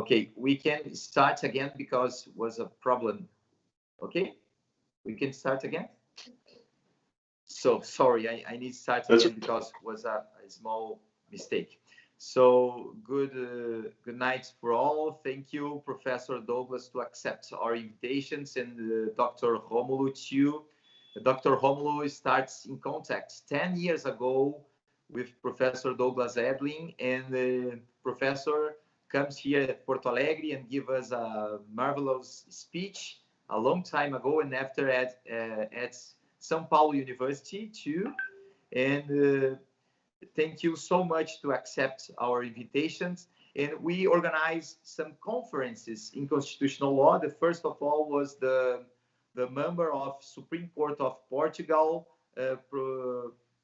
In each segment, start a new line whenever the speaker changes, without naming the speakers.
Okay, we can start again because was a problem. Okay, we can start again. So sorry, I need to start again because was a small mistake. So good night for all. Thank you, Professor Douglas, to accept our invitations, and Dr. Romulo too. Dr. Romulo starts in contact 10 years ago with Professor Douglas Edlin, and the professor comes here at Porto Alegre and give us a marvelous speech a long time ago, and after at São Paulo University too. And thank you so much to accept our invitations. And we organized some conferences in constitutional law. The first of all was the member of Supreme Court of Portugal,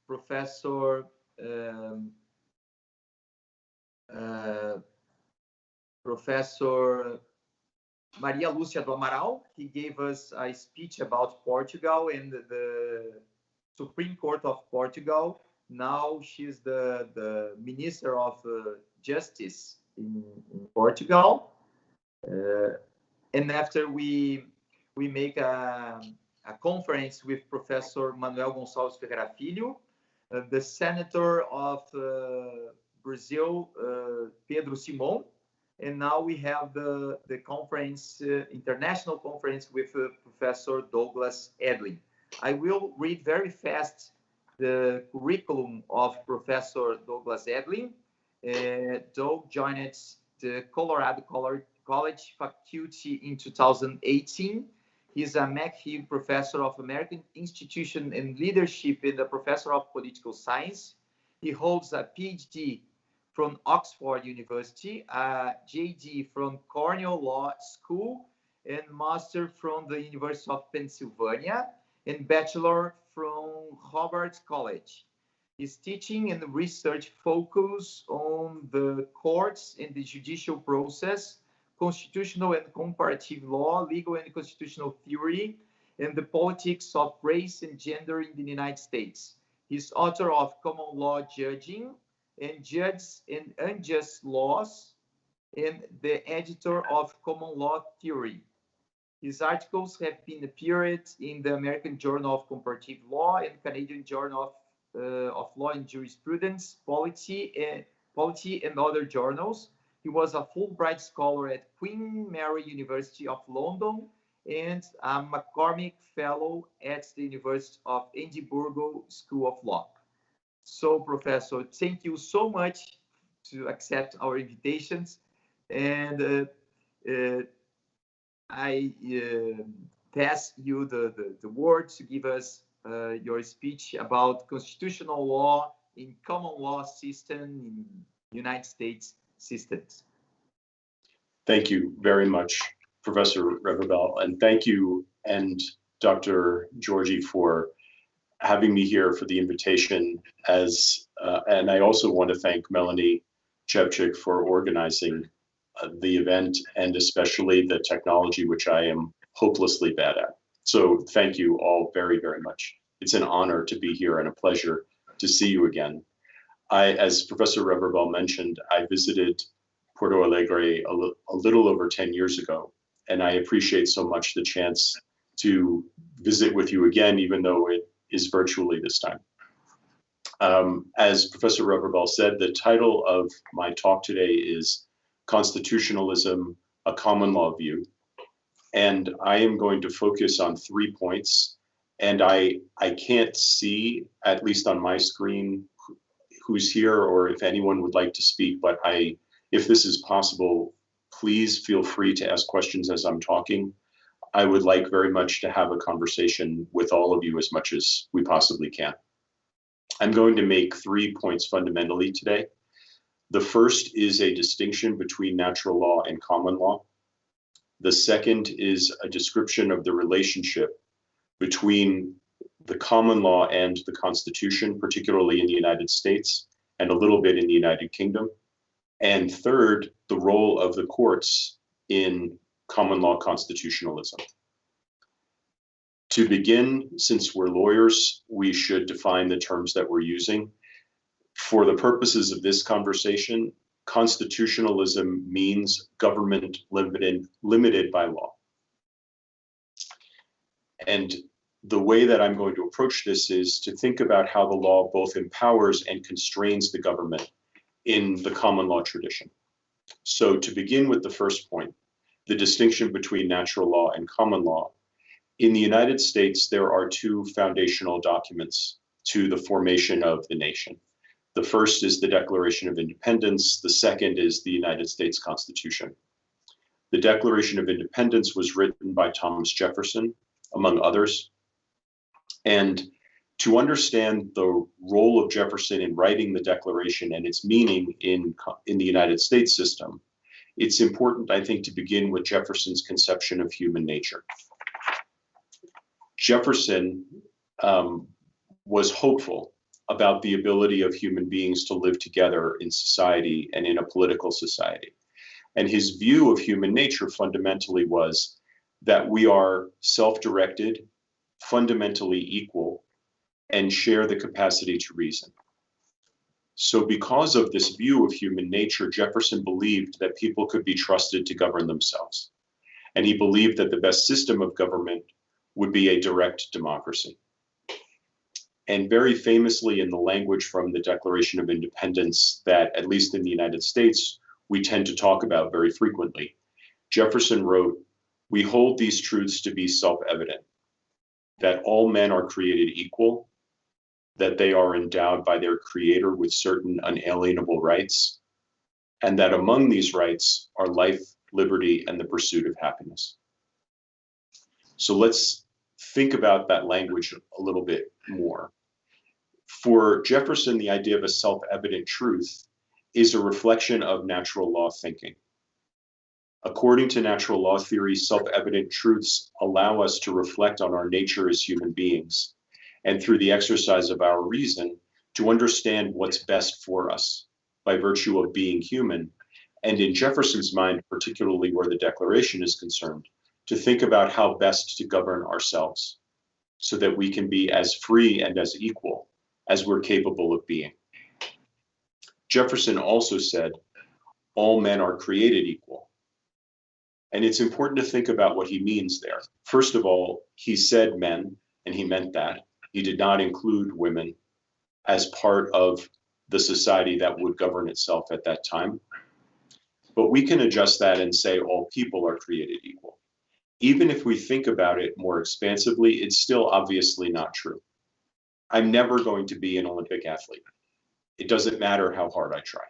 Professor Maria Lúcia do Amaral. He gave us a speech about Portugal and the Supreme Court of Portugal. Now she's the Minister of Justice in Portugal. And after we make a conference with Professor Manuel Gonçalves Ferreira Filho, the Senator of Brazil, Pedro Simon. And now we have the conference, international conference with Professor Douglas Edlin. I will read very fast the curriculum of Professor Douglas Edlin. Doug joined the Colorado College faculty in 2018. He's a McHugh Professor of American Institution and Leadership and a Professor of Political Science. He holds a PhD from Oxford University, a JD from Cornell Law School, and Master from the University of Pennsylvania, and Bachelor from Hobart College. His teaching and research focus on the courts and the judicial process, constitutional and comparative law, legal and constitutional theory, and the politics of race and gender in the United States. He's author of Common Law Judging and Just and Unjust Laws, and the editor of Common Law Theory. His articles have been appeared in the American Journal of Comparative Law and Canadian Journal of Law and Jurisprudence, Polity, and other journals. He was a Fulbright Scholar at Queen Mary University of London and a McCormick Fellow at the University of Edinburgh School of Law. So, Professor, thank you so much to accept our invitations. And I pass you the word to give us your speech about constitutional law in common law system in United States systems.
Thank you very much, Professor Reverbel, and thank you and Dr. Georgie for having me here, for the invitation. And I also want to thank Melanie Chepchik for organizing the event, and especially the technology, which I am hopelessly bad at. So thank you all very, very much. It's an honor to be here and a pleasure to see you again. As Professor Reverbel mentioned, I visited Porto Alegre a little over 10 years ago, and I appreciate so much the chance to visit with you again, even though it is virtually this time. As Professor Reverbel said, the title of my talk today is Constitutionalism, a Common Law View. And I am going to focus on 3 points. And I can't see, at least on my screen, who's here or if anyone would like to speak, but if this is possible, please feel free to ask questions as I'm talking. I would like very much to have a conversation with all of you as much as we possibly can. I'm going to make 3 points fundamentally today. The first is a distinction between natural law and common law. The second is a description of the relationship between the common law and the Constitution, particularly in the United States, and a little bit in the United Kingdom. And third, the role of the courts in common law constitutionalism. To begin, since we're lawyers, we should define the terms that we're using. For the purposes of this conversation, constitutionalism means government limited by law. And the way that I'm going to approach this is to think about how the law both empowers and constrains the government in the common law tradition. So to begin with the first point, the distinction between natural law and common law. In the United States, there are two foundational documents to the formation of the nation. The first is the Declaration of Independence. The second is the United States Constitution. The Declaration of Independence was written by Thomas Jefferson, among others. And to understand the role of Jefferson in writing the Declaration and its meaning in the United States system, it's important, I think, to begin with Jefferson's conception of human nature. Jefferson was hopeful about the ability of human beings to live together in society and in a political society. And his view of human nature fundamentally was that we are self-directed, fundamentally equal, and share the capacity to reason. So because of this view of human nature, Jefferson believed that people could be trusted to govern themselves. And he believed that the best system of government would be a direct democracy. And very famously, in the language from the Declaration of Independence that, at least in the United States, we tend to talk about very frequently, Jefferson wrote, "We hold these truths to be self-evident, that all men are created equal, that they are endowed by their Creator with certain unalienable rights, and that among these rights are life, liberty, and the pursuit of happiness." So let's think about that language a little bit more. For Jefferson, the idea of a self-evident truth is a reflection of natural law thinking. According to natural law theory, self-evident truths allow us to reflect on our nature as human beings, and through the exercise of our reason, to understand what's best for us by virtue of being human, and in Jefferson's mind, particularly where the Declaration is concerned, to think about how best to govern ourselves so that we can be as free and as equal as we're capable of being. Jefferson also said, all men are created equal. And it's important to think about what he means there. First of all, he said men, and he meant that. He did not include women as part of the society that would govern itself at that time. But we can adjust that and say all people are created equal. Even if we think about it more expansively, it's still obviously not true. I'm never going to be an Olympic athlete. It doesn't matter how hard I try.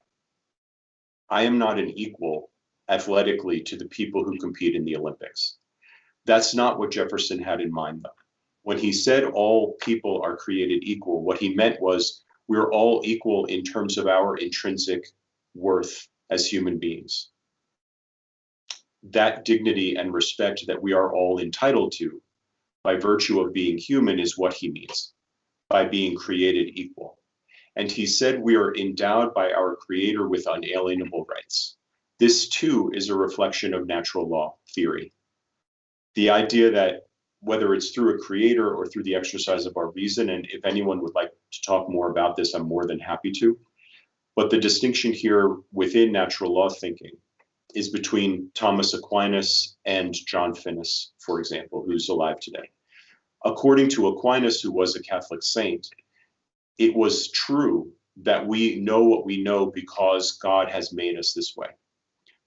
I am not an equal athletically to the people who compete in the Olympics. That's not what Jefferson had in mind, though. When he said all people are created equal, what he meant was we're all equal in terms of our intrinsic worth as human beings. That dignity and respect that we are all entitled to by virtue of being human is what he means by being created equal. And he said we are endowed by our Creator with unalienable rights. This too is a reflection of natural law theory. The idea that whether it's through a creator or through the exercise of our reason, and if anyone would like to talk more about this, I'm more than happy to. But the distinction here within natural law thinking is between Thomas Aquinas and John Finnis, for example, who's alive today. According to Aquinas, who was a Catholic saint, it was true that we know what we know because God has made us this way.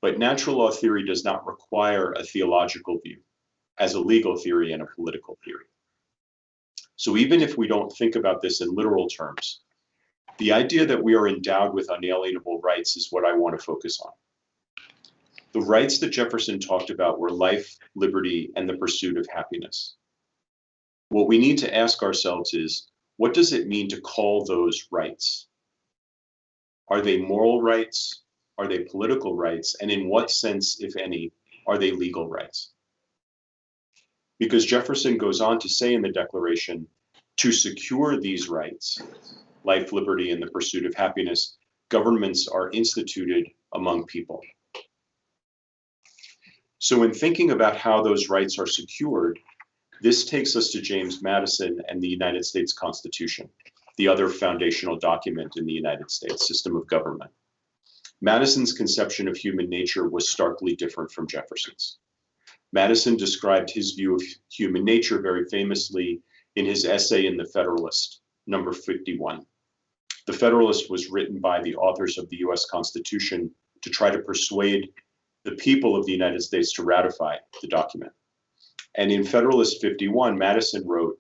But natural law theory does not require a theological view as a legal theory and a political theory. So even if we don't think about this in literal terms, the idea that we are endowed with unalienable rights is what I want to focus on. The rights that Jefferson talked about were life, liberty, and the pursuit of happiness. What we need to ask ourselves is, what does it mean to call those rights? Are they moral rights? Are they political rights? And in what sense, if any, are they legal rights? Because Jefferson goes on to say in the Declaration, to secure these rights, life, liberty, and the pursuit of happiness, governments are instituted among people. So in thinking about how those rights are secured, this takes us to James Madison and the United States Constitution, the other foundational document in the United States system of government. Madison's conception of human nature was starkly different from Jefferson's. Madison described his view of human nature very famously in his essay in The Federalist, number 51. The Federalist was written by the authors of the US Constitution to try to persuade the people of the United States to ratify the document. And in Federalist 51, Madison wrote,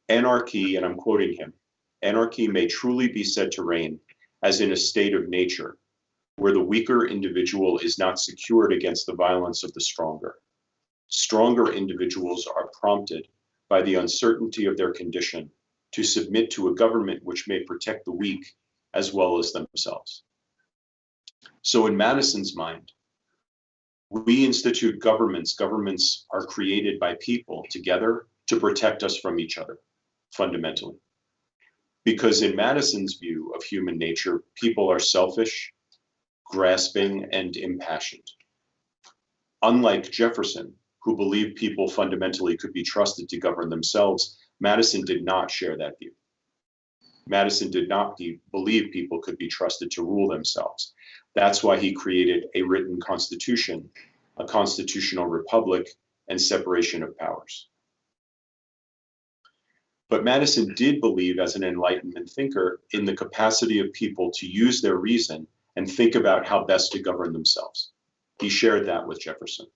"Anarchy," and I'm quoting him, "anarchy may truly be said to reign as in a state of nature, where the weaker individual is not secured against the violence of the stronger. Stronger individuals are prompted by the uncertainty of their condition to submit to a government which may protect the weak as well as themselves." So in Madison's mind, we institute governments. Governments are created by people together to protect us from each other, fundamentally. Because in Madison's view of human nature, people are selfish, grasping, and impassioned. Unlike Jefferson, who believed people fundamentally could be trusted to govern themselves, Madison did not share that view. Madison did not believe people could be trusted to rule themselves. That's why he created a written constitution, a constitutional republic, and separation of powers. But Madison did believe, as an Enlightenment thinker, in the capacity of people to use their reason and think about how best to govern themselves. He shared that with Jefferson.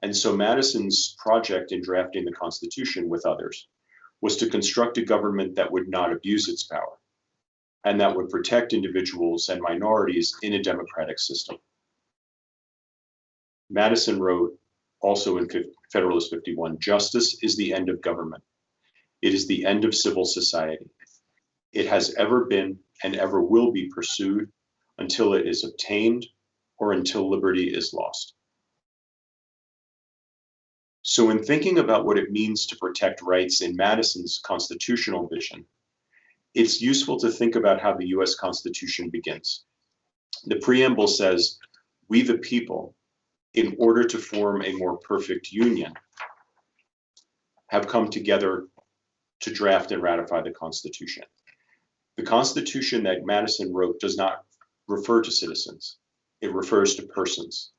And so Madison's project in drafting the Constitution with others was to construct a government that would not abuse its power and that would protect individuals and minorities in a democratic system. Madison wrote, also in Federalist 51, "Justice is the end of government. It is the end of civil society. It has ever been and ever will be pursued until it is obtained or until liberty is lost." So in thinking about what it means to protect rights in Madison's constitutional vision, it's useful to think about how the US Constitution begins. The preamble says, "We the people, in order to form a more perfect union, have come together to draft and ratify the Constitution." The Constitution that Madison wrote does not refer to citizens. It refers to persons.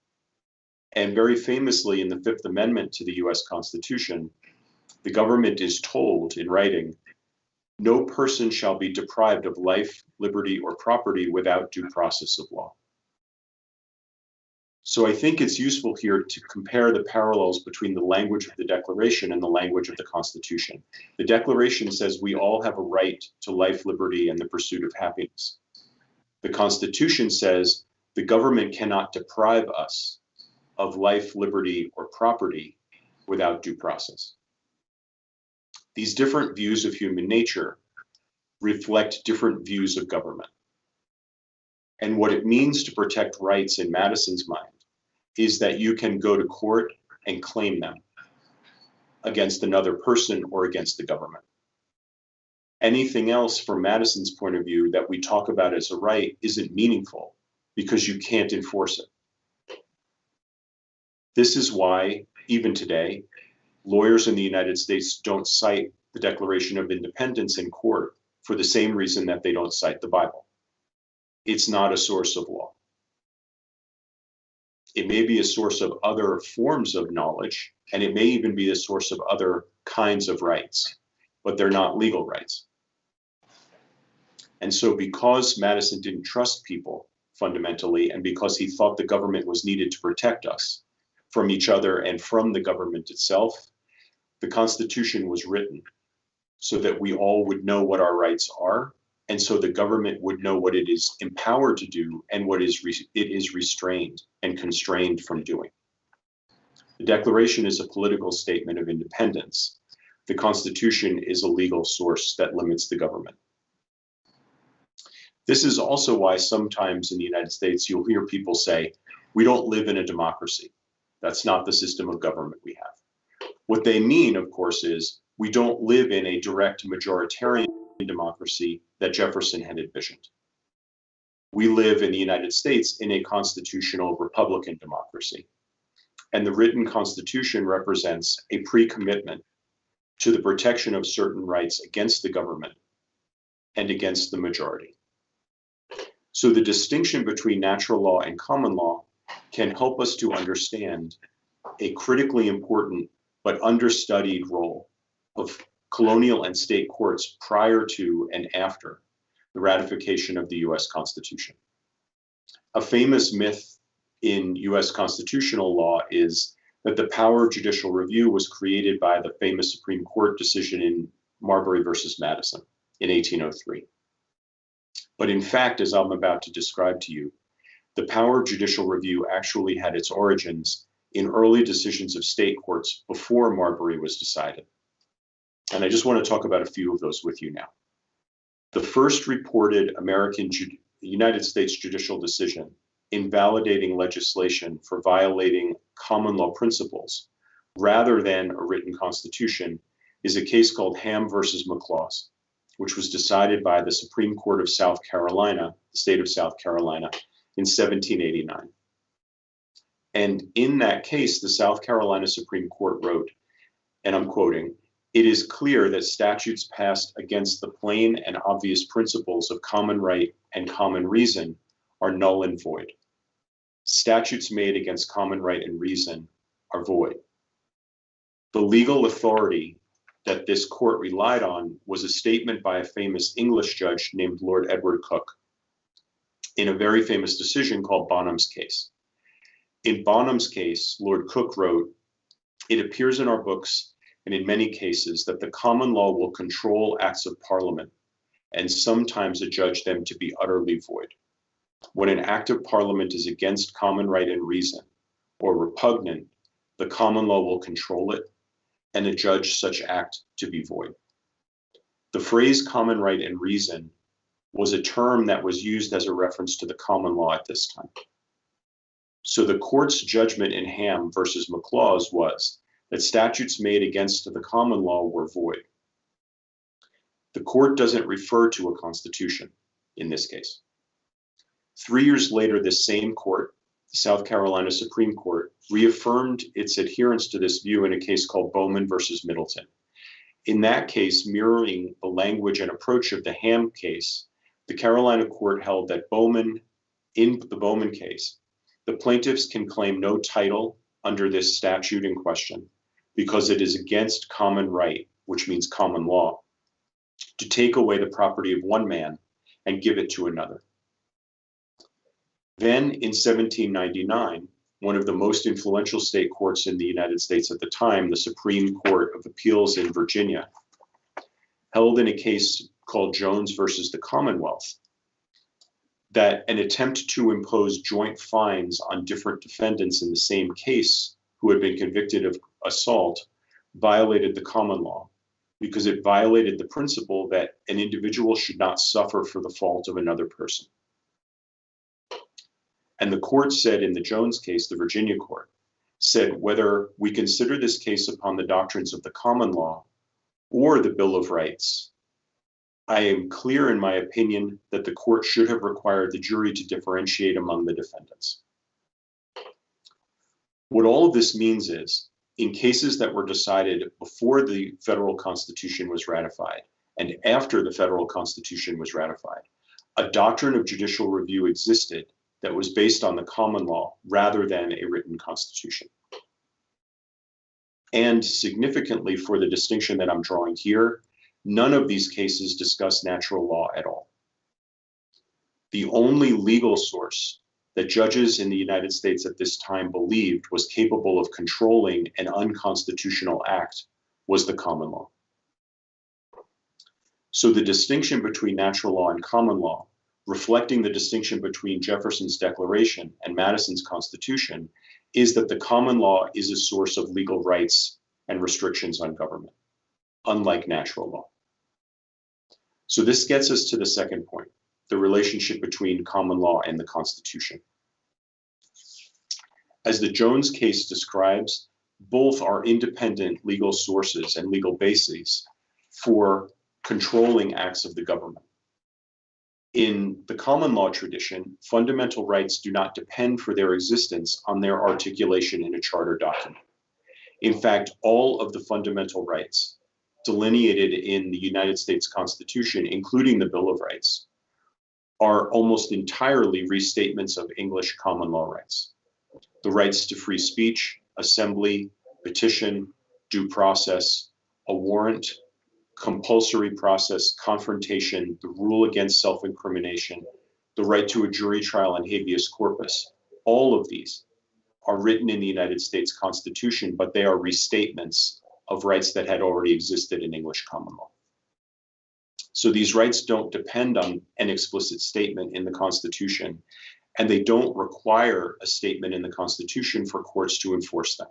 And very famously in the Fifth Amendment to the US Constitution, the government is told in writing, "No person shall be deprived of life, liberty, or property without due process of law." So I think it's useful here to compare the parallels between the language of the Declaration and the language of the Constitution. The Declaration says we all have a right to life, liberty, and the pursuit of happiness. The Constitution says the government cannot deprive us of life, liberty, or property without due process. These different views of human nature reflect different views of government. And what it means to protect rights in Madison's mind is that you can go to court and claim them against another person or against the government. Anything else from Madison's point of view that we talk about as a right isn't meaningful because you can't enforce it. This is why, even today, lawyers in the United States don't cite the Declaration of Independence in court for the same reason that they don't cite the Bible. It's not a source of law. It may be a source of other forms of knowledge, and it may even be a source of other kinds of rights, but they're not legal rights. And so because Madison didn't trust people fundamentally, and because he thought the government was needed to protect us from each other and from the government itself, the Constitution was written so that we all would know what our rights are, and so the government would know what it is empowered to do and what it is restrained and constrained from doing. The Declaration is a political statement of independence. The Constitution is a legal source that limits the government. This is also why sometimes in the United States you'll hear people say, "We don't live in a democracy. That's not the system of government we have." What they mean, of course, is we don't live in a direct majoritarian democracy that Jefferson had envisioned. We live in the United States in a constitutional Republican democracy. And the written Constitution represents a pre-commitment to the protection of certain rights against the government and against the majority. So the distinction between natural law and common law can help us to understand a critically important but understudied role of colonial and state courts prior to and after the ratification of the US Constitution. A famous myth in US constitutional law is that the power of judicial review was created by the famous Supreme Court decision in Marbury versus Madison in 1803. But in fact, as I'm about to describe to you, the power of judicial review actually had its origins in early decisions of state courts before Marbury was decided. And I just want to talk about a few of those with you now. The first reported United States judicial decision invalidating legislation for violating common law principles rather than a written constitution is a case called Ham versus McLaws, which was decided by the Supreme Court of South Carolina, the state of South Carolina, in 1789. And in that case, the South Carolina Supreme Court wrote, and I'm quoting, "It is clear that statutes passed against the plain and obvious principles of common right and common reason are null and void. Statutes made against common right and reason are void." The legal authority that this court relied on was a statement by a famous English judge named Lord Edward Coke in a very famous decision called Bonham's case. In Bonham's case, Lord Coke wrote, "It appears in our books and in many cases that the common law will control acts of parliament and sometimes adjudge them to be utterly void. When an act of parliament is against common right and reason or repugnant, the common law will control it and adjudge such act to be void." The phrase common right and reason was a term that was used as a reference to the common law at this time. So the court's judgment in Ham versus McLaws was that statutes made against the common law were void. The court doesn't refer to a constitution in this case. 3 years later, this same court, the South Carolina Supreme Court, reaffirmed its adherence to this view in a case called Bowman versus Middleton. In that case, mirroring the language and approach of the Ham case, the Carolina court held that in the Bowman case, the plaintiffs can claim no title under this statute in question because it is against common right, which means common law, to take away the property of one man and give it to another. Then in 1799, one of the most influential state courts in the United States at the time, the Supreme Court of Appeals in Virginia, held in a case called Jones versus the Commonwealth that an attempt to impose joint fines on different defendants in the same case who had been convicted of assault violated the common law because it violated the principle that an individual should not suffer for the fault of another person. And the court said in the Jones case, the Virginia court, said whether we consider this case upon the doctrines of the common law or the Bill of Rights, I am clear in my opinion that the court should have required the jury to differentiate among the defendants. What all of this means is, in cases that were decided before the federal Constitution was ratified and after the federal Constitution was ratified, a doctrine of judicial review existed that was based on the common law rather than a written constitution. And significantly for the distinction that I'm drawing here, none of these cases discuss natural law at all. The only legal source that judges in the United States at this time believed was capable of controlling an unconstitutional act was the common law. So the distinction between natural law and common law, reflecting the distinction between Jefferson's Declaration and Madison's Constitution, is that the common law is a source of legal rights and restrictions on government, unlike natural law. So this gets us to the second point, the relationship between common law and the Constitution. As the Jones case describes, both are independent legal sources and legal bases for controlling acts of the government. In the common law tradition, fundamental rights do not depend for their existence on their articulation in a charter document. In fact, all of the fundamental rights delineated in the United States Constitution, including the Bill of Rights, are almost entirely restatements of English common law rights. The rights to free speech, assembly, petition, due process, a warrant, compulsory process, confrontation, the rule against self-incrimination, the right to a jury trial and habeas corpus, all of these are written in the United States Constitution, but they are restatements of rights that had already existed in English common law. So these rights don't depend on an explicit statement in the Constitution, and they don't require a statement in the Constitution for courts to enforce them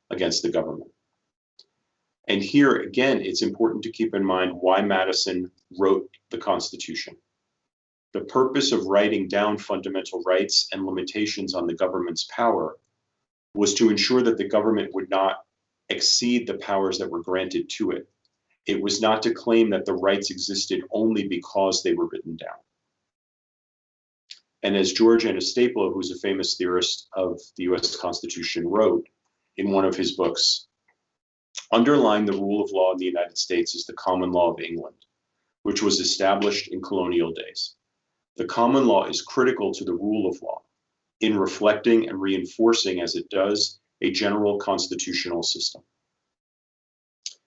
against the government. And here, again, it's important to keep in mind why Madison wrote the Constitution. The purpose of writing down fundamental rights and limitations on the government's power was to ensure that the government would not exceed the powers that were granted to it. It was not to claim that the rights existed only because they were written down. And as George Anastaplo, who's a famous theorist of the US Constitution, wrote in one of his books, underlying the rule of law in the United States is the common law of England, which was established in colonial days. The common law is critical to the rule of law in reflecting and reinforcing, as it does, a general constitutional system.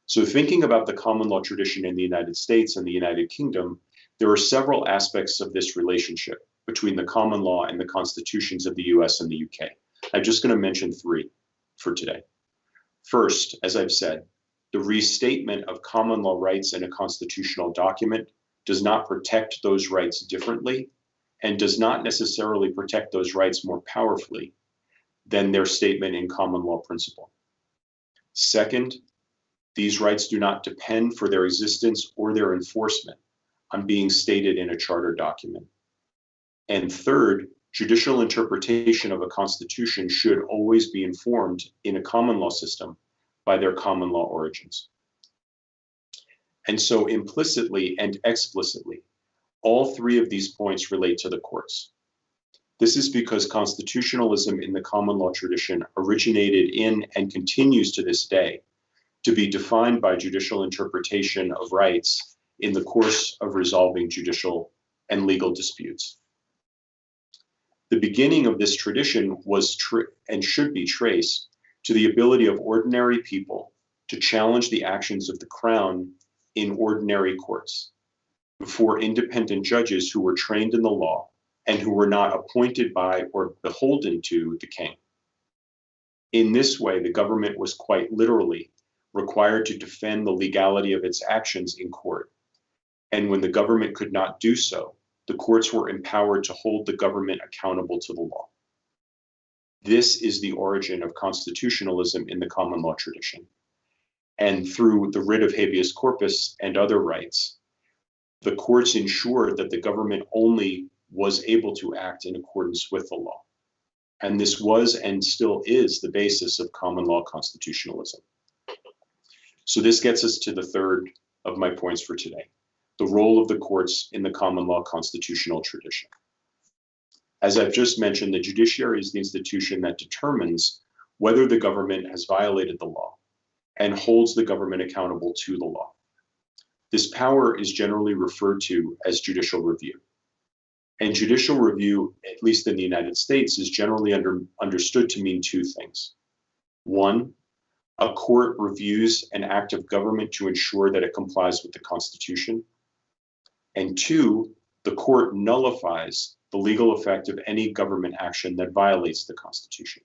So thinking about the common law tradition in the United States and the United Kingdom, there are several aspects of this relationship between the common law and the constitutions of the US and the UK. I'm just going to mention three for today. First, as I've said, the restatement of common law rights in a constitutional document does not protect those rights differently and does not necessarily protect those rights more powerfully than their statement in common law principle. Second, these rights do not depend for their existence or their enforcement on being stated in a charter document. And third, judicial interpretation of a constitution should always be informed in a common law system by their common law origins. And so implicitly and explicitly, all three of these points relate to the courts. This is because constitutionalism in the common law tradition originated in and continues to this day to be defined by judicial interpretation of rights in the course of resolving judicial and legal disputes. The beginning of this tradition was and should be traced to the ability of ordinary people to challenge the actions of the crown in ordinary courts before independent judges who were trained in the law and who were not appointed by or beholden to the king. In this way, the government was quite literally required to defend the legality of its actions in court. And when the government could not do so, the courts were empowered to hold the government accountable to the law. This is the origin of constitutionalism in the common law tradition. And through the writ of habeas corpus and other rights, the courts ensured that the government only was able to act in accordance with the law. And this was and still is the basis of common law constitutionalism. So this gets us to the third of my points for today, the role of the courts in the common law constitutional tradition. As I've just mentioned, the judiciary is the institution that determines whether the government has violated the law and holds the government accountable to the law. This power is generally referred to as judicial review. And judicial review, at least in the United States, is generally understood to mean two things. One, a court reviews an act of government to ensure that it complies with the Constitution. And two, the court nullifies the legal effect of any government action that violates the Constitution.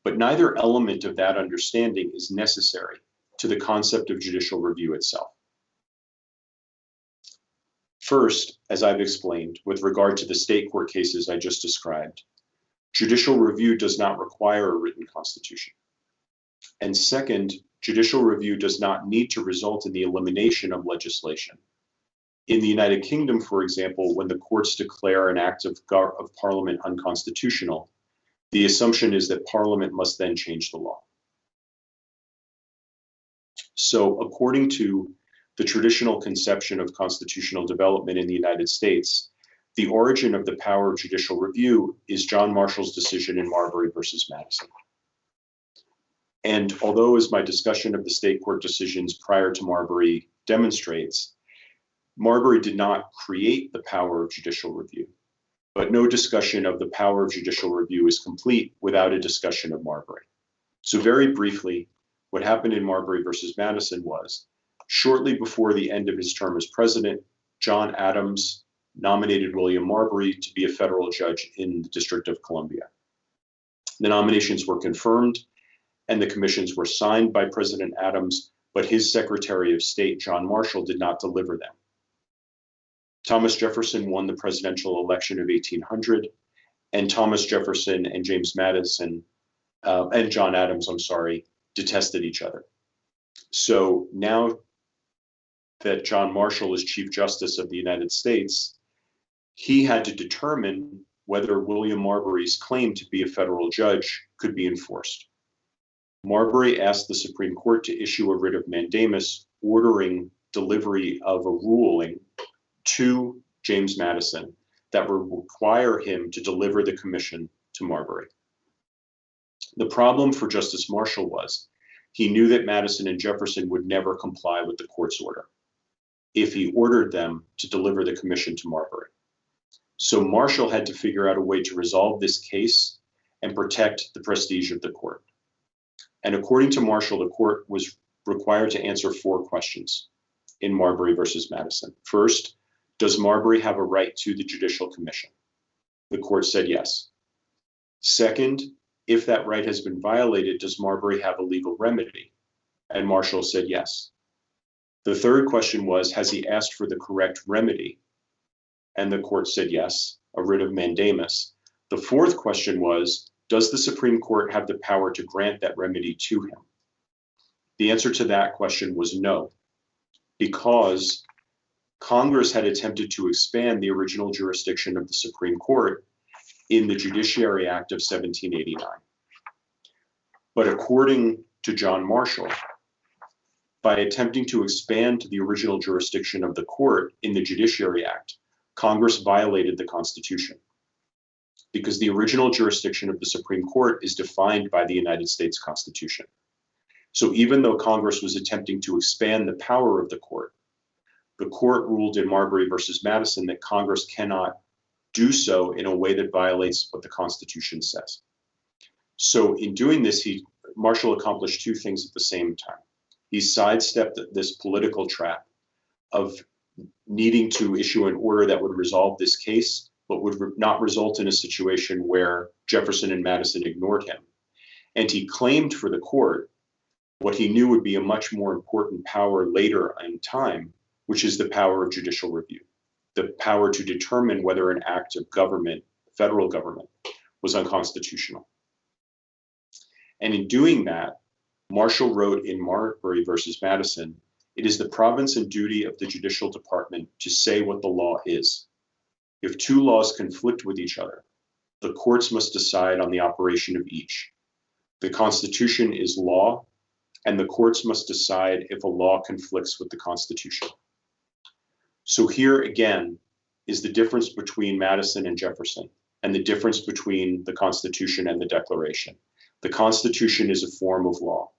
But neither element of that understanding is necessary to the concept of judicial review itself. First, as I've explained, with regard to the state court cases I just described, judicial review does not require a written constitution. And second, judicial review does not need to result in the elimination of legislation. In the United Kingdom, for example, when the courts declare an act of Parliament unconstitutional, the assumption is that Parliament must then change the law. So according to the traditional conception of constitutional development in the United States, the origin of the power of judicial review is John Marshall's decision in Marbury versus Madison. And although, as my discussion of the state court decisions prior to Marbury demonstrates, Marbury did not create the power of judicial review, but no discussion of the power of judicial review is complete without a discussion of Marbury. So very briefly, what happened in Marbury versus Madison was, shortly before the end of his term as president, John Adams nominated William Marbury to be a federal judge in the District of Columbia. The nominations were confirmed and the commissions were signed by President Adams, but his Secretary of State, John Marshall, did not deliver them. Thomas Jefferson won the presidential election of 1800, and Thomas Jefferson and James Madison, and John Adams, detested each other. So now that John Marshall is Chief Justice of the United States, he had to determine whether William Marbury's claim to be a federal judge could be enforced. Marbury asked the Supreme Court to issue a writ of mandamus ordering delivery of a ruling to James Madison that would require him to deliver the commission to Marbury. The problem for Justice Marshall was he knew that Madison and Jefferson would never comply with the court's order if he ordered them to deliver the commission to Marbury. So Marshall had to figure out a way to resolve this case and protect the prestige of the court. And according to Marshall, the court was required to answer 4 questions in Marbury versus Madison. First, does Marbury have a right to the Judicial Commission? The court said yes. Second, if that right has been violated, does Marbury have a legal remedy? And Marshall said yes. The third question was, has he asked for the correct remedy? And the court said yes, a writ of mandamus. The fourth question was, does the Supreme Court have the power to grant that remedy to him? The answer to that question was no, because Congress had attempted to expand the original jurisdiction of the Supreme Court in the Judiciary Act of 1789. But according to John Marshall, by attempting to expand the original jurisdiction of the court in the Judiciary Act, Congress violated the Constitution, because the original jurisdiction of the Supreme Court is defined by the United States Constitution. So even though Congress was attempting to expand the power of the court ruled in Marbury versus Madison that Congress cannot do so in a way that violates what the Constitution says. So in doing this, Marshall accomplished 2 things at the same time. He sidestepped this political trap of needing to issue an order that would resolve this case, but would not result in a situation where Jefferson and Madison ignored him. And he claimed for the court what he knew would be a much more important power later in time, which is the power of judicial review, the power to determine whether an act of government, federal government, was unconstitutional. And in doing that, Marshall wrote in Marbury versus Madison, it is the province and duty of the judicial department to say what the law is. If 2 laws conflict with each other, the courts must decide on the operation of each. The Constitution is law, and the courts must decide if a law conflicts with the Constitution. So here again is the difference between Madison and Jefferson, and the difference between the Constitution and the Declaration. The Constitution is a form of law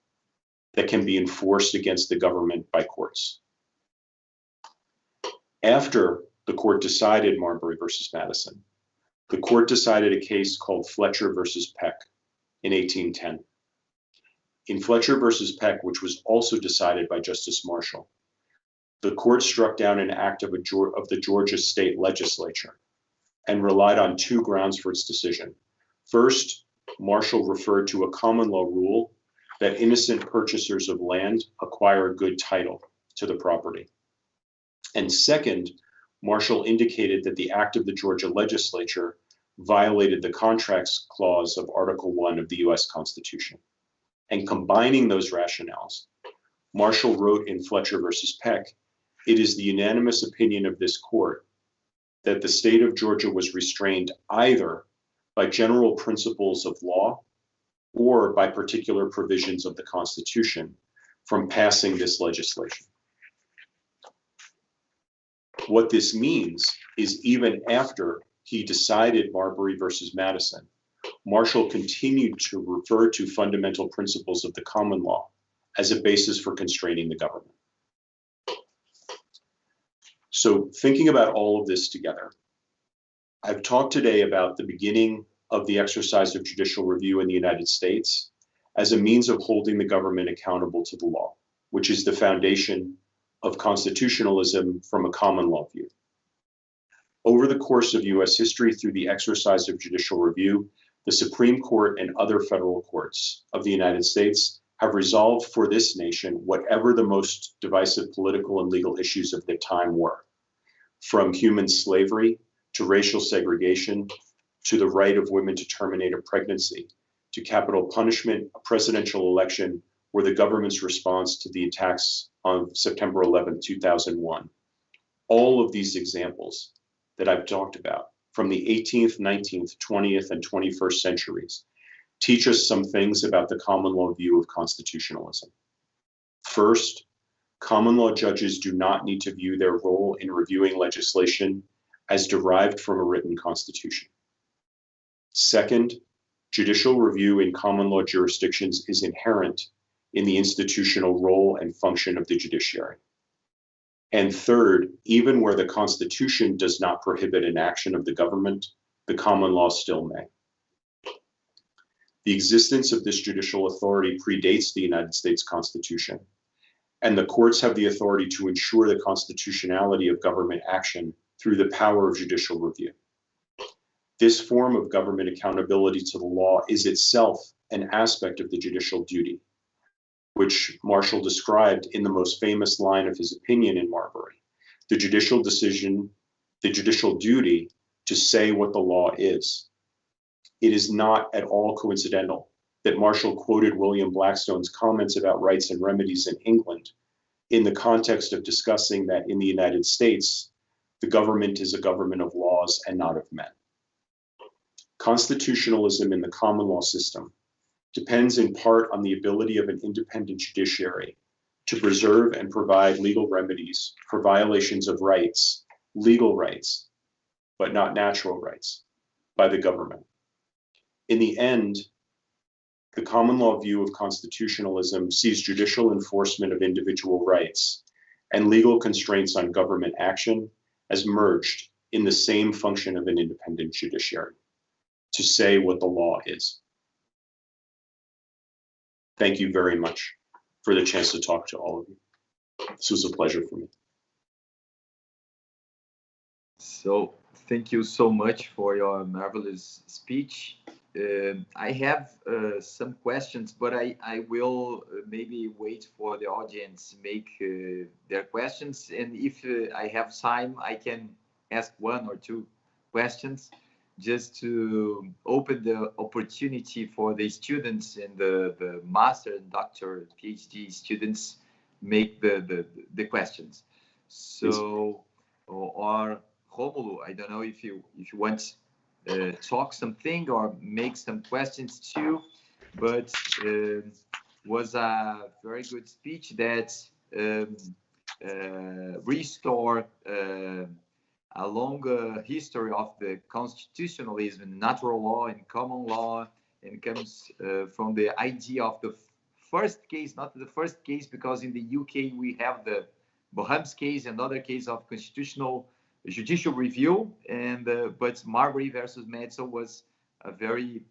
that can be enforced against the government by courts. After the court decided Marbury versus Madison, the court decided a case called Fletcher versus Peck in 1810. In Fletcher versus Peck, which was also decided by Justice Marshall, the court struck down an act of the Georgia state legislature and relied on 2 grounds for its decision. First, Marshall referred to a common law rule that innocent purchasers of land acquire a good title to the property. And second, Marshall indicated that the act of the Georgia legislature violated the Contracts Clause of Article 1 of the US Constitution. And combining those rationales, Marshall wrote in Fletcher versus Peck, it is the unanimous opinion of this court that the state of Georgia was restrained either by general principles of law or by particular provisions of the Constitution from passing this legislation. What this means is even after he decided Marbury versus Madison, Marshall continued to refer to fundamental principles of the common law as a basis for constraining the government. So thinking about all of this together, I've talked today about the beginning of the exercise of judicial review in the United States as a means of holding the government accountable to the law, which is the foundation of constitutionalism from a common law view. Over the course of US history, through the exercise of judicial review, the Supreme Court and other federal courts of the United States have resolved for this nation whatever the most divisive political and legal issues of the time were, from human slavery to racial segregation, to the right of women to terminate a pregnancy, to capital punishment, a presidential election, or the government's response to the attacks on September 11, 2001. All of these examples that I've talked about from the 18th, 19th, 20th, and 21st centuries teach us some things about the common law view of constitutionalism. First, common law judges do not need to view their role in reviewing legislation as derived from a written constitution. Second, judicial review in common law jurisdictions is inherent in the institutional role and function of the judiciary. And third, even where the Constitution does not prohibit an action of the government, the common law still may. The existence of this judicial authority predates the United States Constitution, and the courts have the authority to ensure the constitutionality of government action through the power of judicial review. This form of government accountability to the law is itself an aspect of the judicial duty, which Marshall described in the most famous line of his opinion in Marbury: the judicial decision, the judicial duty to say what the law is. It is not at all coincidental that Marshall quoted William Blackstone's comments about rights and remedies in England in the context of discussing that in the United States, the government is a government of laws and not of men. Constitutionalism in the common law system depends in part on the ability of an independent judiciary to preserve and provide legal remedies for violations of rights, legal rights, but not natural rights, by the government. In the end, the common law view of constitutionalism sees judicial enforcement of individual rights and legal constraints on government action as merged in the same function of an independent judiciary, to say what the law is. Thank you very much for the chance to talk to all of you. This was a pleasure for me.
So thank you so much for your marvelous speech. I have some questions, but I will maybe wait for the audience make their questions. And if I have time, I can ask one or two questions just to open the opportunity for the students and the master and doctor, PhD students make the questions. So, or Romulo, I don't know if you want talk something or make some questions too, but was a very good speech that restore a long history of the constitutionalism, natural law and common law, and comes from the idea of the first case, not the first case, because in the UK we have the Boham's case, another case of constitutional judicial review, and but Marbury versus Metzl was a very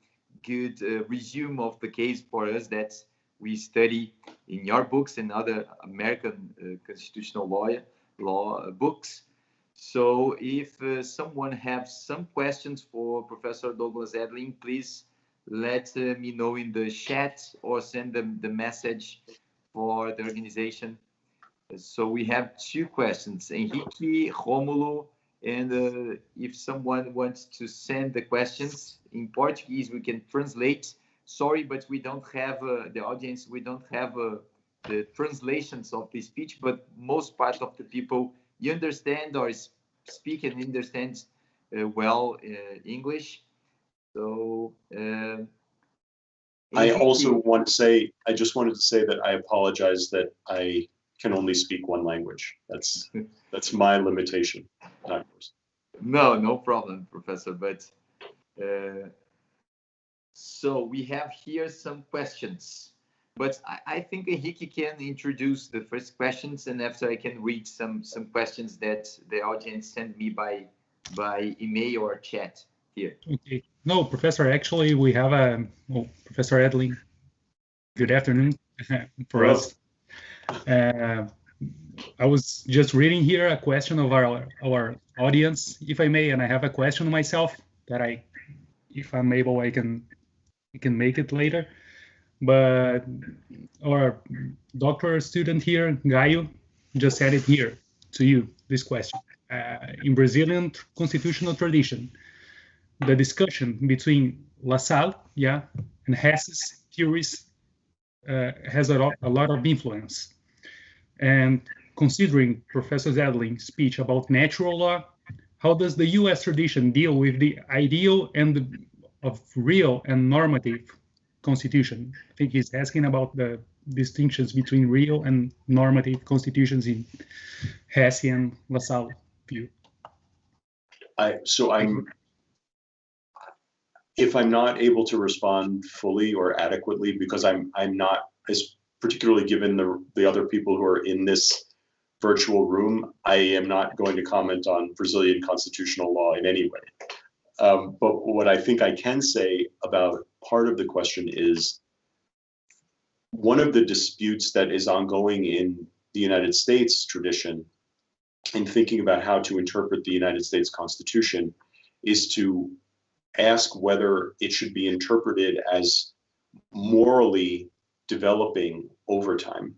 good resume of the case for us that we study in your books and other American constitutional law books. So if someone has some questions for Professor Douglas Edlin, please let me know in the chat or send them the message for the organization. So we have two questions, Henrique, Romulo, and if someone wants to send the questions in Portuguese, we can translate. Sorry, but we don't have the audience, we don't have the translations of the speech, but most part of the people, you understand or speak and understand well English. So
I also want to say, I just wanted to say that I apologize that I can only speak one language. That's my limitation, not yours.
No problem, Professor. But so we have here some questions. But I think Henrique can introduce the first questions, and after I can read some questions that the audience sent me by email or chat here.
Okay. No, Professor, actually, we have Professor Edlin. Good afternoon for
Hello.
us. I was just reading here a question of our audience, if I may, and I have a question myself that if I'm able, I can make it later. But our doctoral student here, Gaio, just said it here to you, this question. In Brazilian constitutional tradition, the discussion between LaSalle, and Hess's theories has a lot of influence. And considering Professor Edlin's speech about natural law, how does the U.S. tradition deal with the ideal and of real and normative constitution? I think he's asking about the distinctions between real and normative constitutions in Hesse and LaSalle view.
If I'm not able to respond fully or adequately, because I'm not, as particularly given the other people who are in this virtual room, I am not going to comment on Brazilian constitutional law in any way. But what I think I can say about part of the question is, one of the disputes that is ongoing in the United States tradition in thinking about how to interpret the United States Constitution is to ask whether it should be interpreted as morally developing over time,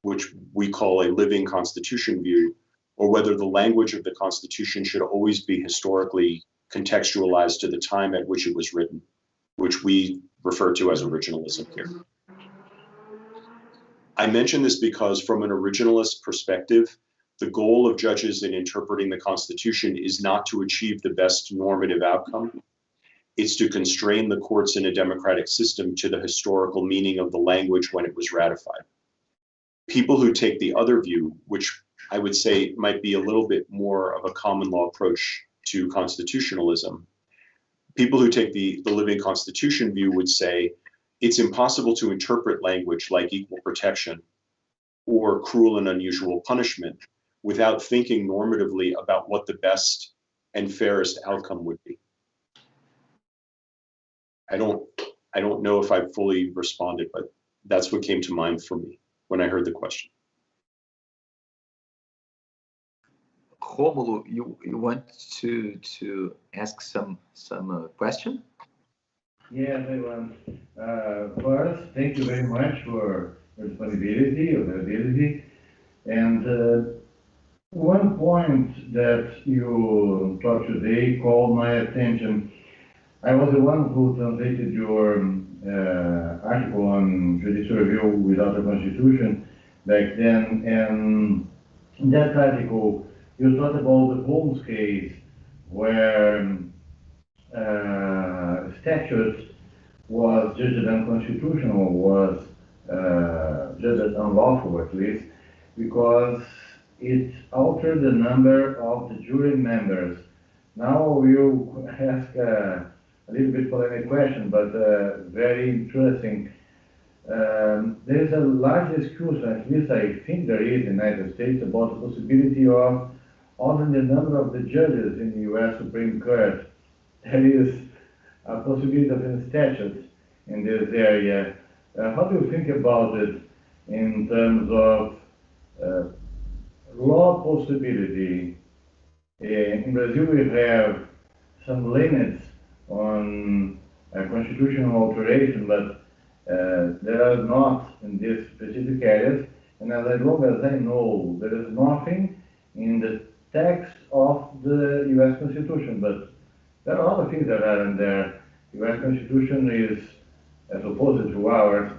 which we call a living constitution view, or whether the language of the Constitution should always be historically contextualized to the time at which it was written, which we refer to as originalism here. I mention this because from an originalist perspective, the goal of judges in interpreting the Constitution is not to achieve the best normative outcome. It's to constrain the courts in a democratic system to the historical meaning of the language when it was ratified. People who take the other view, which I would say might be a little bit more of a common law approach to constitutionalism, people who take the living constitution view would say it's impossible to interpret language like equal protection or cruel and unusual punishment without thinking normatively about what the best and fairest outcome would be. I don't know if I fully responded, but that's what came to mind for me when I heard the question.
Romulo, you want to ask some question?
Yes, I want. First, thank you very much for your disponibility, availability, and one point that you taught today called my attention. I was the one who translated your article on judicial review without a constitution back then, and in that article you talked about the Holmes case where statute was judged unconstitutional, was judged unlawful at least, because it altered the number of the jury members. Now we'll ask a little bit polemic question, but very interesting. There is a large discussion, at least I think there is in the United States, about the possibility of altering the number of the judges in the U.S. Supreme Court. There is a possibility of a statute in this area. How do you think about it in terms of law possibility? In Brazil, we have some limits on constitutional alteration, but there are not in these specific areas. And as long as I know, there is nothing in the text of the U.S. Constitution, but there are other things that are in there. The U.S. Constitution is, as opposed to ours,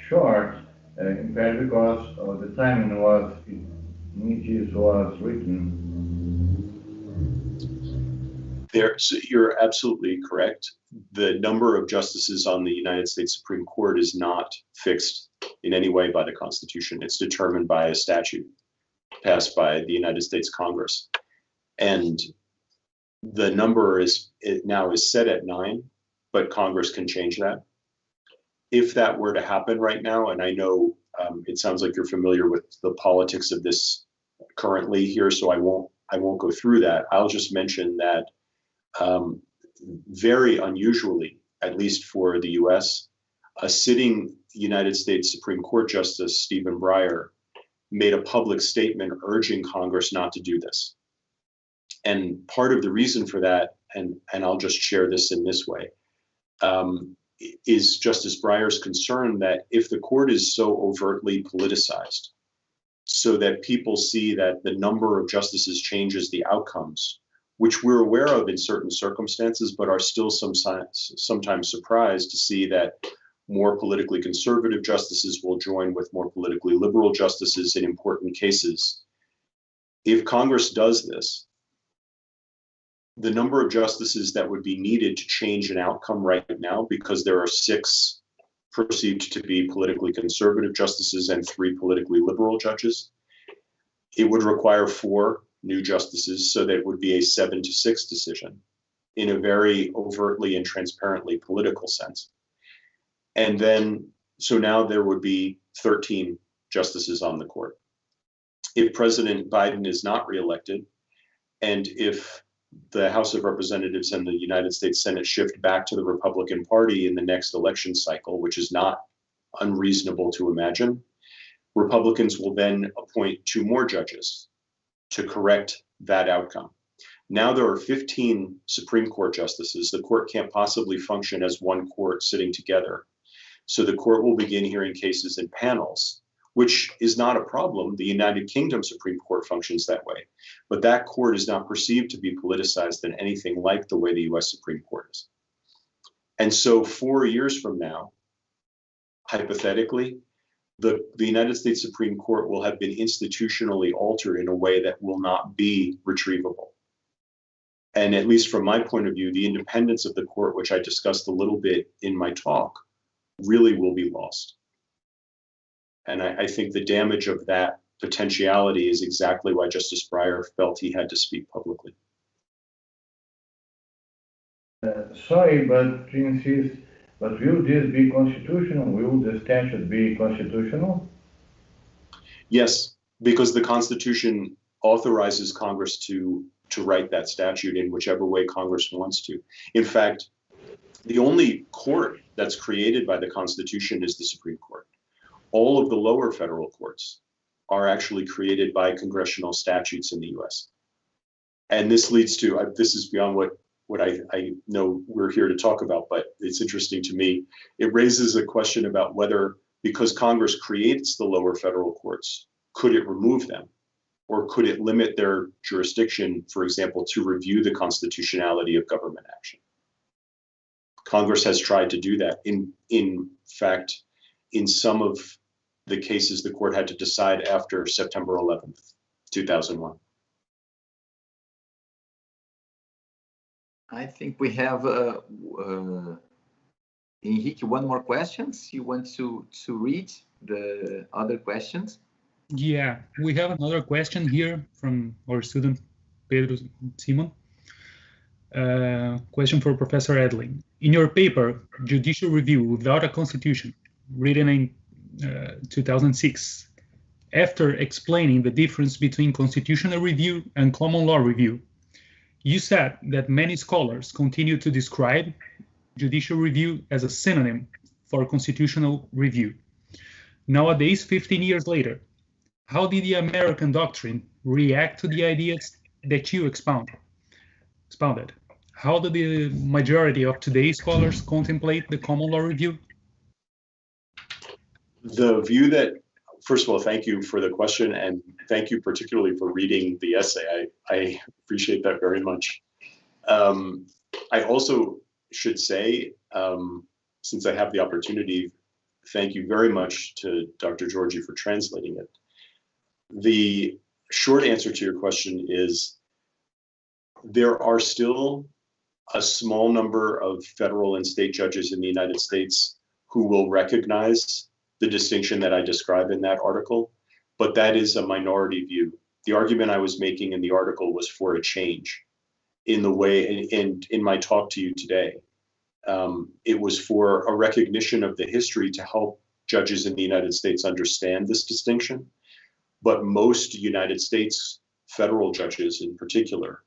short, in fact, because of the time in which it was written.
So you're absolutely correct. The number of justices on the United States Supreme Court is not fixed in any way by the Constitution. It's determined by a statute passed by the United States Congress. And the number now is set at 9, but Congress can change that. if that were to happen right now, and I know it sounds like you're familiar with the politics of this currently here, so I won't go through that. I'll just mention that very unusually, at least for the US, a sitting United States Supreme Court Justice, Stephen Breyer, made a public statement urging Congress not to do this. And part of the reason for that, and I'll just share this in this way, is Justice Breyer's concern that if the court is so overtly politicized, so that people see that the number of justices changes the outcomes, which we're aware of in certain circumstances, but are still sometimes surprised to see that more politically conservative justices will join with more politically liberal justices in important cases. If Congress does this, the number of justices that would be needed to change an outcome right now, because there are 6 perceived to be politically conservative justices and 3 politically liberal judges, it would require 4 new justices, so that it would be a 7-6 decision in a very overtly and transparently political sense. And then, so now there would be 13 justices on the court. If President Biden is not reelected, and if the House of Representatives and the United States Senate shift back to the Republican Party in the next election cycle, which is not unreasonable to imagine, Republicans will then appoint 2 more judges to correct that outcome. Now there are 15 Supreme Court justices. The court can't possibly function as one court sitting together. So the court will begin hearing cases in panels, which is not a problem. The United Kingdom Supreme Court functions that way. But that court is not perceived to be politicized in anything like the way the US Supreme Court is. And so 4 years from now, hypothetically, the United States Supreme Court will have been institutionally altered in a way that will not be retrievable. And at least from my point of view, the independence of the court, which I discussed a little bit in my talk, really will be lost. And I think the damage of that potentiality is exactly why Justice Breyer felt he had to speak publicly.
Sorry, but to insist, but will this be constitutional? Will the statute be constitutional?
Yes, because the Constitution authorizes Congress to write that statute in whichever way Congress wants to. In fact, the only court that's created by the Constitution is the Supreme Court. All of the lower federal courts are actually created by congressional statutes in the US. And this leads to, this is beyond what I know we're here to talk about, but it's interesting to me. It raises a question about whether, because Congress creates the lower federal courts, could it remove them? Or could it limit their jurisdiction, for example, to review the constitutionality of government action? Congress has tried to do that. In fact, in some of the cases, the court had to decide after September 11th, 2001.
I think we have Henrique, one more questions. You want to read the other questions?
Yeah, we have another question here from our student, Pedro Simon. Question for Professor Edlin. In your paper, Judicial Review Without a Constitution, written in 2006, after explaining the difference between constitutional review and common law review, you said that many scholars continue to describe judicial review as a synonym for constitutional review. Nowadays, 15 years later, how did the American doctrine react to the ideas that you expounded? How do the majority of today's scholars contemplate the common law review?
The view that, first of all, thank you for the question, and thank you particularly for reading the essay. I appreciate that very much. I also should say, since I have the opportunity, thank you very much to Dr. Georgi for translating it. The short answer to your question is there are still a small number of federal and state judges in the United States who will recognize the distinction that I describe in that article, but that is a minority view. The argument I was making in the article was for a change in the way, and in my talk to you today, It was for a recognition of the history to help judges in the United States understand this distinction. But most United States federal judges in particular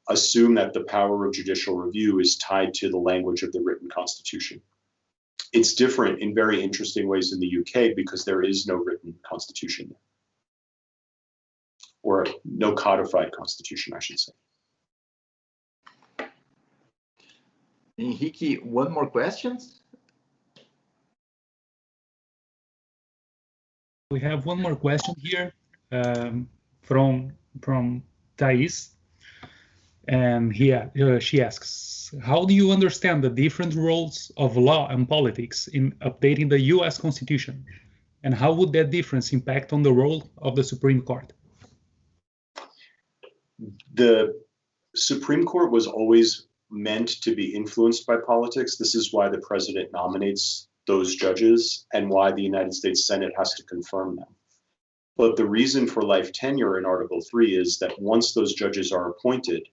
assume that the power of judicial review is tied to the language of the written constitution. It's different in very interesting ways in the UK because there is no written constitution there, or no codified constitution, I should say.
Henrique, one more question?
We have one more question here from Thais. And she asks, how do you understand the different roles of law and politics in updating the US Constitution? And how would that difference impact on the role of the Supreme Court?
The Supreme Court was always meant to be influenced by politics. This is why the president nominates those judges and why the United States Senate has to confirm them. But the reason for life tenure in Article 3 is that once those judges are appointed,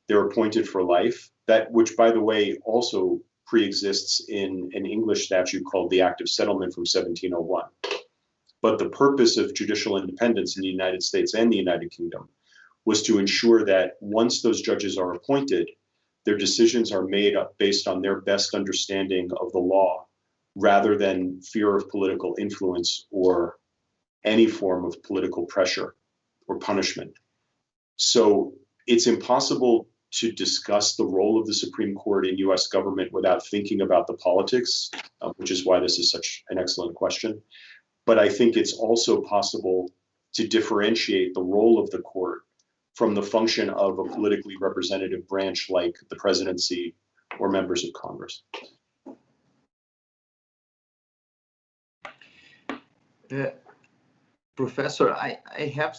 they're appointed for life, which, by the way, also pre-exists in an English statute called the Act of Settlement from 1701. But the purpose of judicial independence in the United States and the United Kingdom was to ensure that once those judges are appointed, their decisions are made based on their best understanding of the law, rather than fear of political influence or any form of political pressure or punishment. So it's impossible to discuss the role of the Supreme Court in US government without thinking about the politics, which is why this is such an excellent question. But I think it's also possible to differentiate the role of the court from the function of a politically representative branch like the presidency or members of Congress.
Professor, I have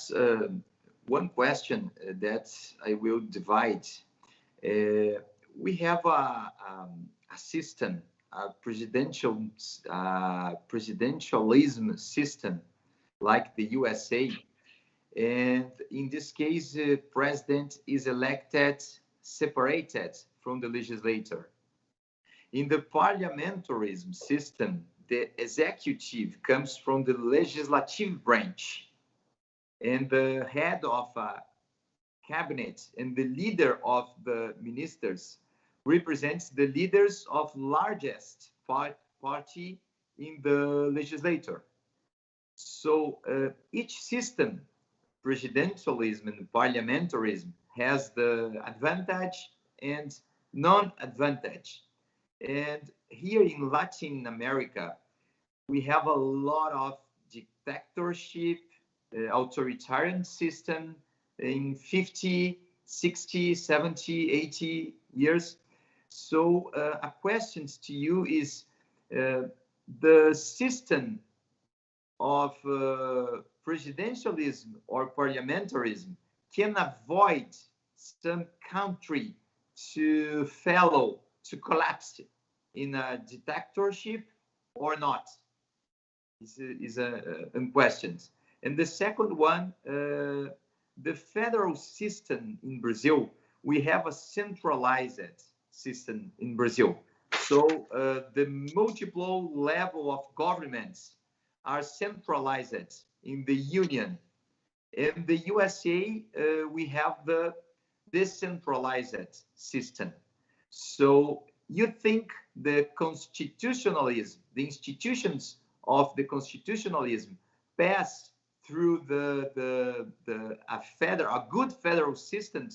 one question that I will divide. We have a system, a presidentialism system like the USA. And in this case, the president is elected, separated from the legislature. In the parliamentarism system, the executive comes from the legislative branch, and the head of a cabinet and the leader of the ministers represents the leaders of largest party in the legislature. So each system, presidentialism and parliamentarism, has the advantage and non-advantage. And here in Latin America, we have a lot of dictatorship, authoritarian system in 50, 60, 70, 80 years. So a question to you is, the system of presidentialism or parliamentarism can avoid some country to collapse in a dictatorship or not? Is a question. And the second one, the federal system in Brazil, we have a centralized system in Brazil. So the multiple level of governments are centralized in the union. In the USA, we have the decentralized system. So you think the constitutionalism, the institutions of the constitutionalism pass through a good federal system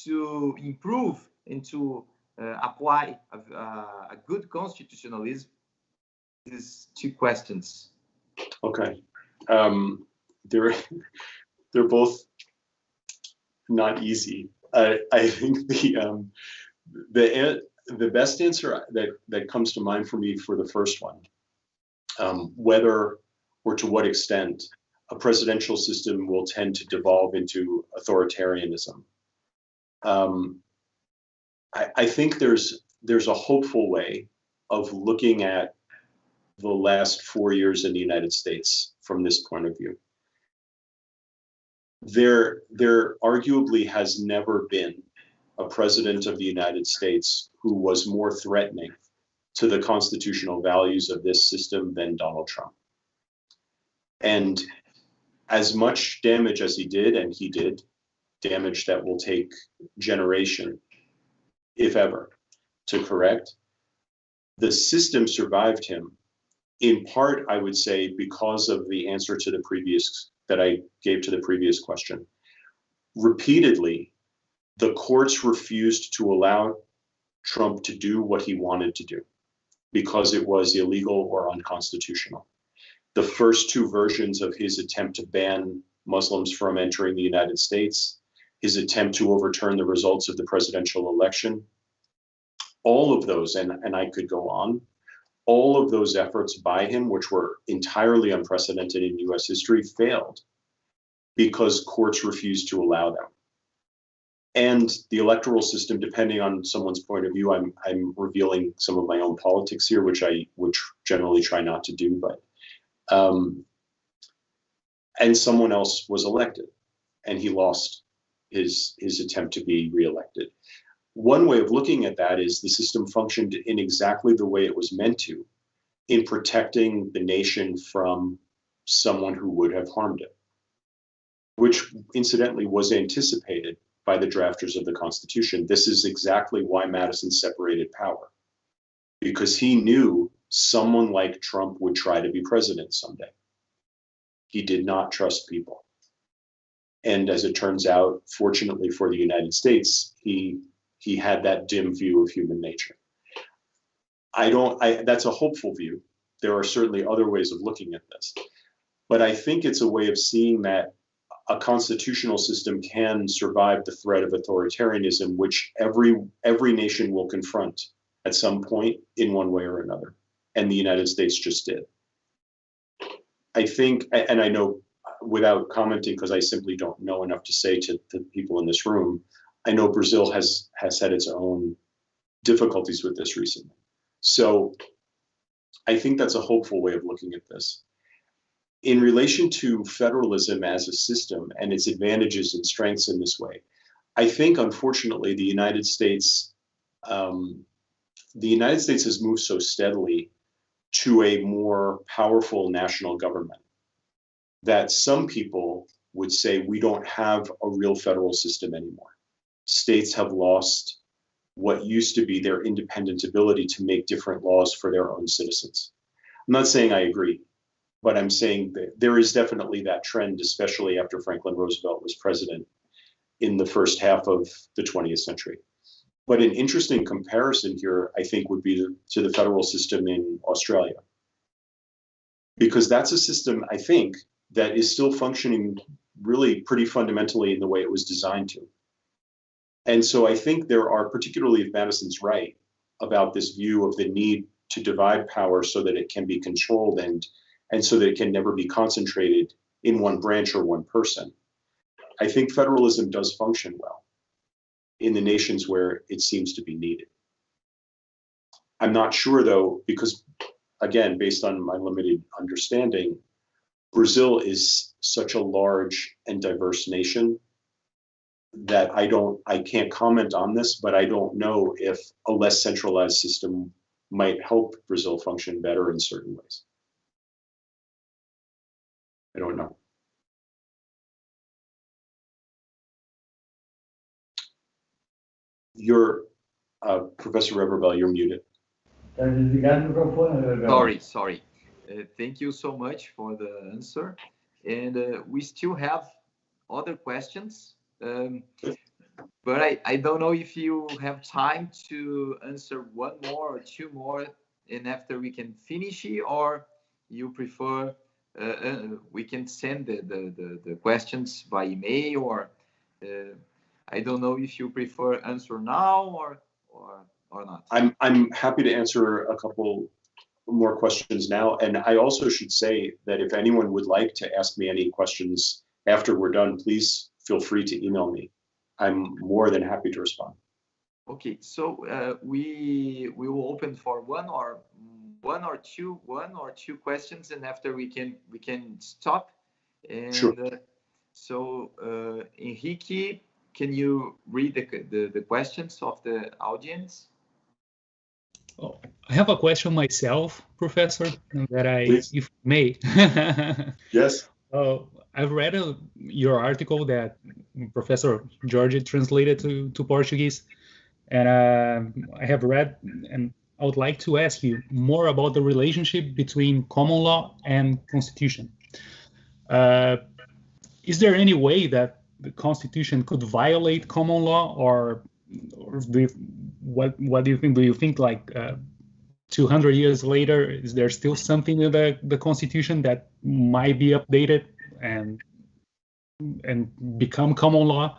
to improve and to apply a good constitutionalism? These two questions.
Okay, they're both not easy. I think the best answer that comes to mind for me for the first one, whether or to what extent a presidential system will tend to devolve into authoritarianism. I think there's a hopeful way of looking at the last 4 years in the United States from this point of view. There arguably has never been a president of the United States who was more threatening to the constitutional values of this system than Donald Trump. And as much damage as he did, and he did, damage that will take generation, if ever, to correct, the system survived him, in part, I would say, because of the answer to the previous, that I gave to the previous question. Repeatedly, the courts refused to allow Trump to do what he wanted to do because it was illegal or unconstitutional. The first two versions of his attempt to ban Muslims from entering the United States, his attempt to overturn the results of the presidential election, all of those, and I could go on, all of those efforts by him, which were entirely unprecedented in US history, failed because courts refused to allow them. And the electoral system, depending on someone's point of view, I'm revealing some of my own politics here, which generally try not to do, but and someone else was elected, and he lost his attempt to be reelected. One way of looking at that is the system functioned in exactly the way it was meant to, in protecting the nation from someone who would have harmed it, which incidentally was anticipated by the drafters of the Constitution. This is exactly why Madison separated power, because he knew someone like Trump would try to be president someday. He did not trust people. And as it turns out, fortunately for the United States, he had that dim view of human nature. That's a hopeful view. There are certainly other ways of looking at this, but I think it's a way of seeing that a constitutional system can survive the threat of authoritarianism, which every nation will confront at some point in one way or another. And the United States just did. I think, and I know without commenting, because I simply don't know enough to say to the people in this room, I know Brazil has had its own difficulties with this recently. So I think that's a hopeful way of looking at this. In relation to federalism as a system and its advantages and strengths in this way, I think, unfortunately, the United States has moved so steadily to a more powerful national government that some people would say we don't have a real federal system anymore. States have lost what used to be their independent ability to make different laws for their own citizens. I'm not saying I agree, but I'm saying that there is definitely that trend, especially after Franklin Roosevelt was president in the first half of the 20th century. But an interesting comparison here, I think, would be to the federal system in Australia. Because that's a system, I think, that is still functioning really pretty fundamentally in the way it was designed to. And so I think there are, particularly if Madison's right, about this view of the need to divide power so that it can be controlled and so that it can never be concentrated in one branch or one person. I think federalism does function well in the nations where it seems to be needed. I'm not sure, though, because, again, based on my limited understanding, Brazil is such a large and diverse nation that I can't comment on this, but I don't know if a less centralized system might help Brazil function better in certain ways. I don't know. You're, Professor Reverbel, you're muted.
Sorry. Thank you so much for the answer. And we still have other questions, but I don't know if you have time to answer one more or two more, and after we can finish it, or you prefer we can send the questions by email, or I don't know if you prefer answer now or not.
I'm happy to answer a couple more questions now. And I also should say that if anyone would like to ask me any questions after we're done, please feel free to email me. I'm more than happy to respond.
Okay, so we will open for one or two questions, and after we can stop. And
sure.
So Enrique, can you read the questions of the audience?
Oh, I have a question myself, Professor, that
Please.
if may.
Yes.
I've read your article that Professor Jorge translated to Portuguese, and I have read, and I would like to ask you more about the relationship between common law and constitution. Is there any way that the Constitution could violate common law, or what do you think? Do you think like 200 years later, is there still something in the Constitution that might be updated and become common law?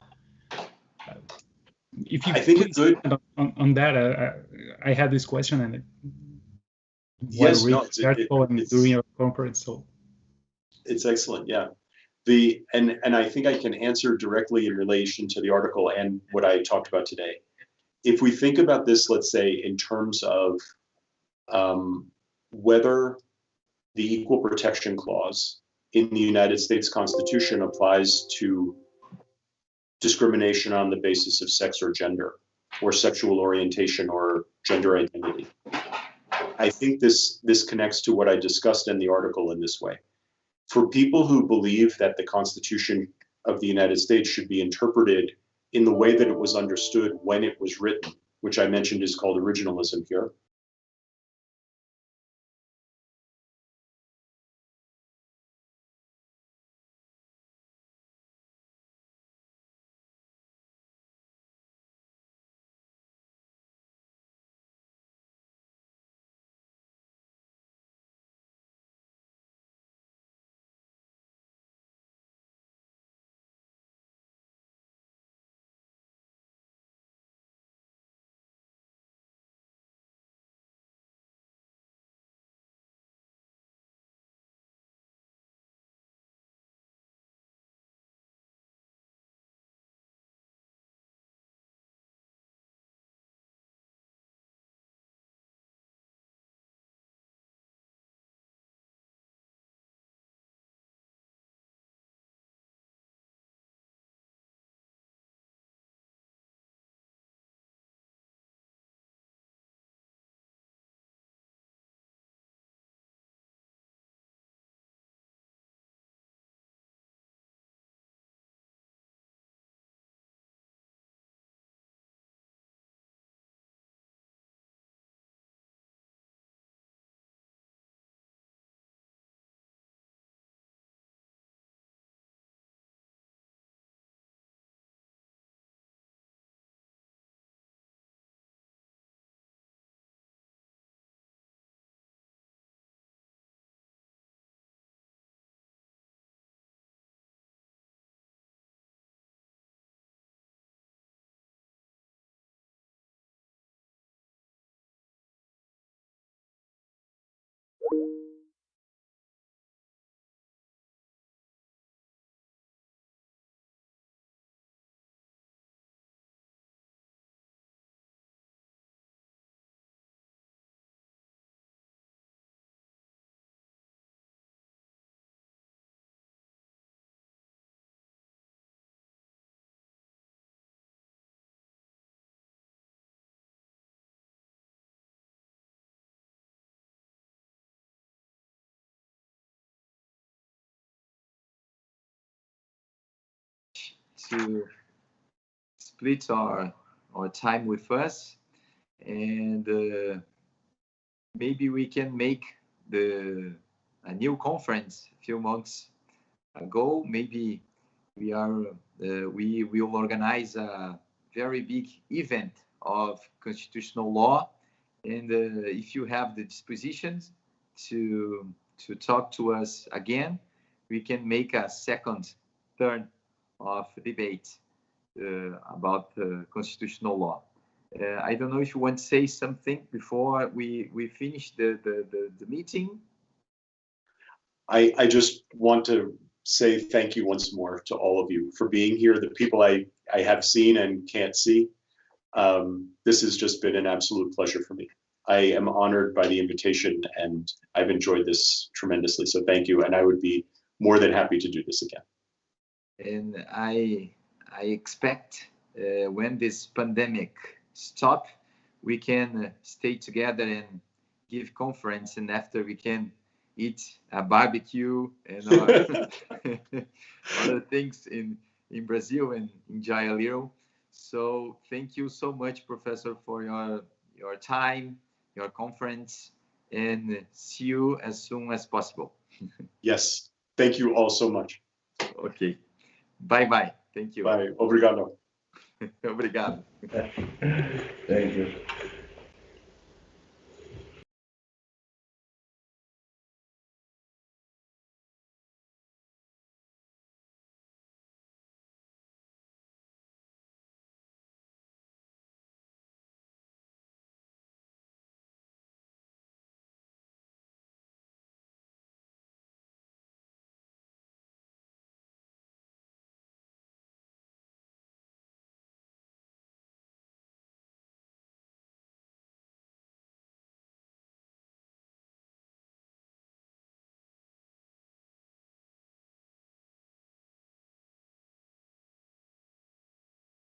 If you
I think
please on that, I had this question and
yes, no,
the article and during your conference. So
it's excellent. Yeah. And I think I can answer directly in relation to the article and what I talked about today. If we think about this, let's say, in terms of whether the Equal Protection Clause in the United States Constitution applies to discrimination on the basis of sex or gender, or sexual orientation or gender identity. I think this connects to what I discussed in the article in this way. For people who believe that the Constitution of the United States should be interpreted in the way that it was understood when it was written, which I mentioned is called originalism here,
to split our time with us, and maybe we can make a new conference a few months ago. Maybe we will organize a very big event of constitutional law, and if you have the dispositions to talk to us again, we can make a second turn of debate about constitutional law. I don't know if you want to say something before we finish the meeting.
I just want to say thank you once more to all of you for being here, the people I have seen and can't see. This has just been an absolute pleasure for me. I am honored by the invitation, and I've enjoyed this tremendously. So thank you, and I would be more than happy to do this again.
And I expect when this pandemic stops, we can stay together and give conference, and after we can eat a barbecue and other things in Brazil and enjoy a little. So thank you so much, Professor, for your time, your conference, and see you as soon as possible.
Yes, thank you all so much.
Okay. Bye-bye. Thank you.
Bye. Obrigado.
Obrigado.
Thank you.